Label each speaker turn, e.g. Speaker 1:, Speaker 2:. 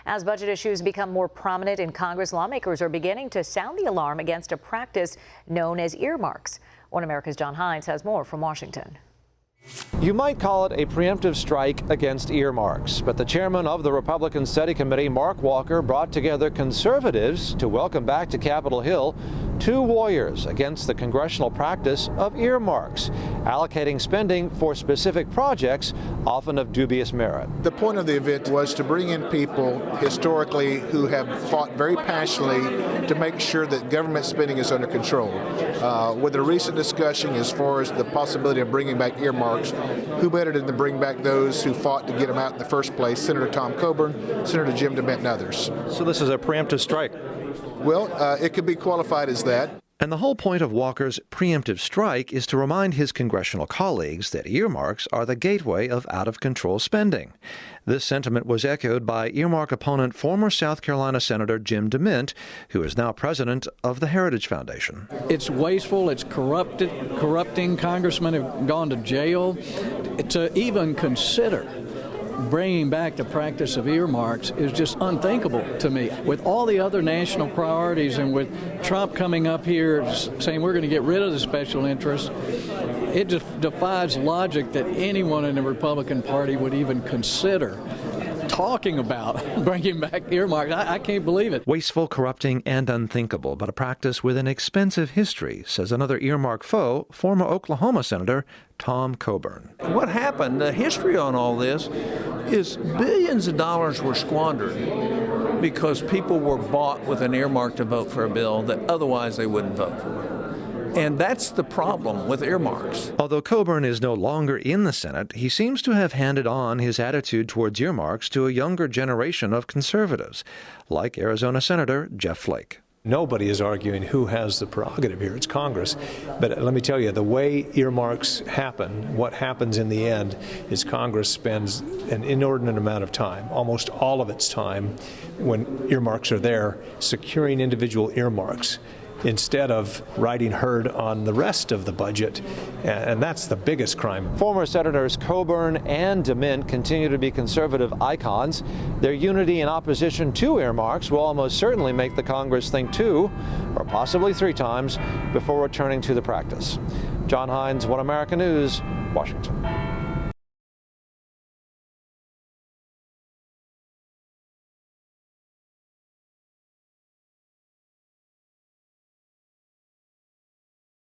Speaker 1: As budget issues become more prominent in Congress, lawmakers are beginning to sound the alarm against a practice known as earmarks. One America's John Hines has more from Washington.
Speaker 2: You might call it a preemptive strike against earmarks, but the chairman of the Republican Study Committee, Mark Walker, brought together conservatives to welcome back to Capitol Hill two warriors against the congressional practice of earmarks, allocating spending for specific projects, often of dubious merit.
Speaker 3: The point of the event was to bring in people historically who have fought very passionately to make sure that government spending is under control. With the recent discussion as far as the possibility of bringing back earmarks, who better than to bring back those who fought to get them out in the first place? Senator Tom Coburn, Senator Jim DeMint, and others.
Speaker 2: So this is a preemptive strike?
Speaker 3: Well, it could be qualified as that.
Speaker 2: And the whole point of Walker's preemptive strike is to remind his congressional colleagues that earmarks are the gateway of out-of-control spending. This sentiment was echoed by earmark opponent former South Carolina Senator Jim DeMint, who is now president of the Heritage Foundation.
Speaker 4: It's wasteful, it's corrupting. Congressmen have gone to jail. To even consider bringing back the practice of earmarks is just unthinkable to me. With all the other national priorities and with Trump coming up here saying we're going to get rid of the special interests, it just defies logic that anyone in the Republican Party would even consider talking about bringing back earmarks. I can't believe it.
Speaker 2: Wasteful, corrupting, and unthinkable, but a practice with an expensive history, says another earmark foe, former Oklahoma Senator Tom Coburn.
Speaker 5: What happened, the history on all this, is billions of dollars were squandered because people were bought with an earmark to vote for a bill that otherwise they wouldn't vote for. And that's the problem with earmarks.
Speaker 2: Although Coburn is no longer in the Senate, he seems to have handed on his attitude towards earmarks to a younger generation of conservatives, like Arizona Senator Jeff Flake.
Speaker 6: Nobody is arguing who has the prerogative here. It's Congress. But let me tell you, the way earmarks happen, what happens in the end is Congress spends an inordinate amount of time, almost all of its time, when earmarks are there, securing individual earmarks, instead of riding herd on the rest of the budget, and that's the biggest crime.
Speaker 2: Former Senators Coburn and DeMint continue to be conservative icons. Their unity in opposition to earmarks will almost certainly make the Congress think 2 or possibly 3 times before returning to the practice. John Hines, One America News, Washington.